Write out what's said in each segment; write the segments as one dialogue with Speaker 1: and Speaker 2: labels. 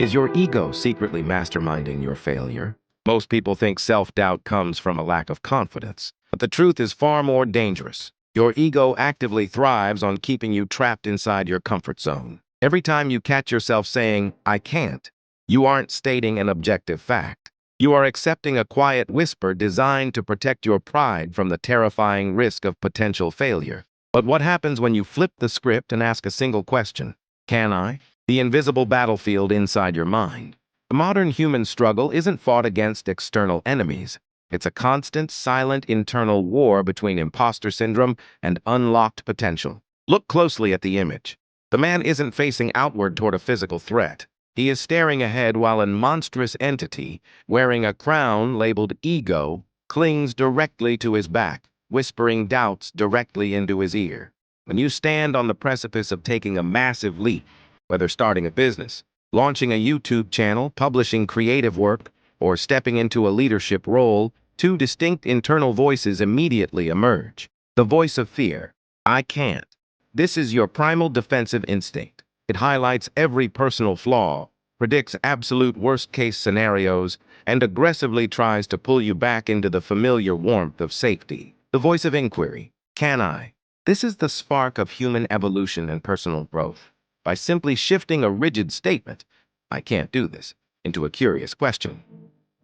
Speaker 1: Is your ego secretly masterminding your failure? Most people think self-doubt comes from a lack of confidence, but the truth is far more dangerous. Your ego actively thrives on keeping you trapped inside your comfort zone. Every time you catch yourself saying, "I can't," you aren't stating an objective fact. You are accepting a quiet whisper designed to protect your pride from the terrifying risk of potential failure. But what happens when you flip the script and ask a single question? Can I? The invisible battlefield inside your mind. The modern human struggle isn't fought against external enemies. It's a constant, silent internal war between imposter syndrome and unlocked potential. Look closely at the image. The man isn't facing outward toward a physical threat. He is staring ahead while a monstrous entity, wearing a crown labeled ego, clings directly to his back, whispering doubts directly into his ear. When you stand on the precipice of taking a massive leap, whether starting a business, launching a YouTube channel, publishing creative work, or stepping into a leadership role, two distinct internal voices immediately emerge. The voice of fear. I can't. This is your primal defensive instinct. It highlights every personal flaw, predicts absolute worst-case scenarios, and aggressively tries to pull you back into the familiar warmth of safety. The voice of inquiry. Can I? This is the spark of human evolution and personal growth. By simply shifting a rigid statement, "I can't do this," into a curious question,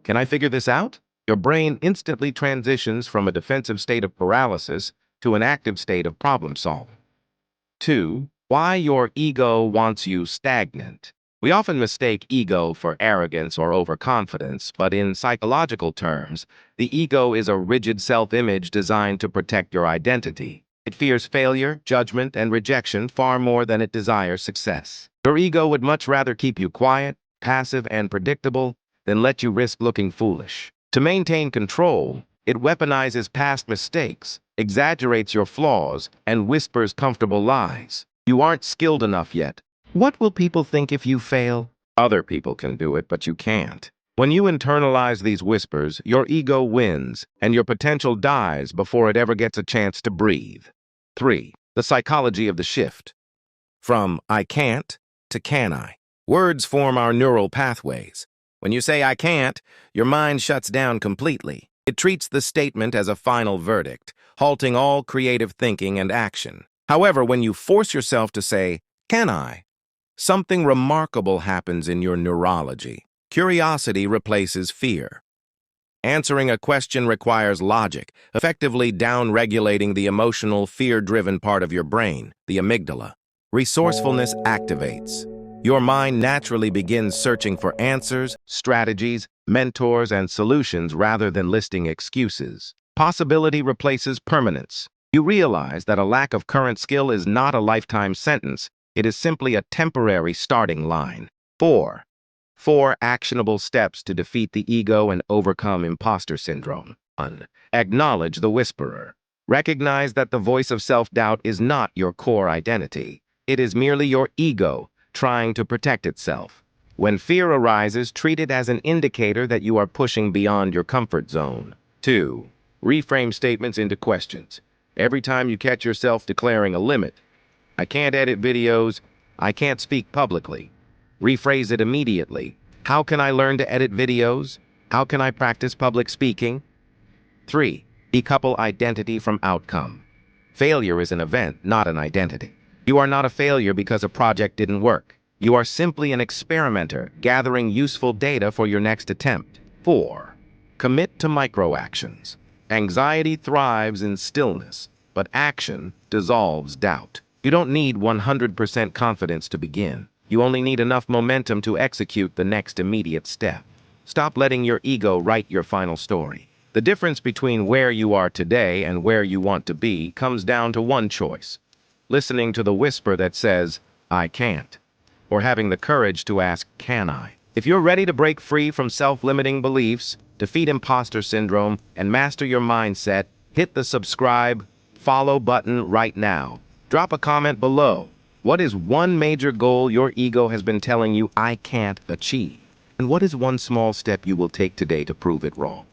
Speaker 1: "Can I figure this out?" Your brain instantly transitions from a defensive state of paralysis to an active state of problem solving. 2. Why your ego wants you stagnant. We often mistake ego for arrogance or overconfidence, but in psychological terms, the ego is a rigid self-image designed to protect your identity. It fears failure, judgment, and rejection far more than it desires success. Your ego would much rather keep you quiet, passive, and predictable than let you risk looking foolish. To maintain control, it weaponizes past mistakes, exaggerates your flaws, and whispers comfortable lies. You aren't skilled enough yet. What will people think if you fail? Other people can do it, but you can't. When you internalize these whispers, your ego wins, and your potential dies before it ever gets a chance to breathe. 3. The psychology of the shift. From "I can't" to "can I." Words form our neural pathways. When you say "I can't," your mind shuts down completely. It treats the statement as a final verdict, halting all creative thinking and action. However, when you force yourself to say, "Can I?" something remarkable happens in your neurology. Curiosity replaces fear. Answering a question requires logic, effectively down-regulating the emotional, fear-driven part of your brain, the amygdala. Resourcefulness activates. Your mind naturally begins searching for answers, strategies, mentors, and solutions rather than listing excuses. Possibility replaces permanence. You realize that a lack of current skill is not a lifetime sentence. It is simply a temporary starting line. 4. 4 actionable steps to defeat the ego and overcome imposter syndrome. 1. Acknowledge the whisperer. Recognize that the voice of self-doubt is not your core identity. It is merely your ego trying to protect itself. When fear arises, treat it as an indicator that you are pushing beyond your comfort zone. 2. Reframe statements into questions. Every time you catch yourself declaring a limit, "I can't edit videos," "I can't speak publicly," rephrase it immediately. "How can I learn to edit videos? How can I practice public speaking?" 3. Decouple identity from outcome. Failure is an event, not an identity. You are not a failure because a project didn't work. You are simply an experimenter gathering useful data for your next attempt. 4. Commit to micro-actions. Anxiety thrives in stillness, but action dissolves doubt. You don't need 100% confidence to begin. You only need enough momentum to execute the next immediate step. Stop letting your ego write your final story. The difference between where you are today and where you want to be comes down to one choice: listening to the whisper that says, "I can't," or having the courage to ask, "Can I?" If you're ready to break free from self-limiting beliefs, defeat imposter syndrome, and master your mindset, hit the subscribe, follow button right now. Drop a comment below. What is one major goal your ego has been telling you "I can't" achieve? And what is one small step you will take today to prove it wrong?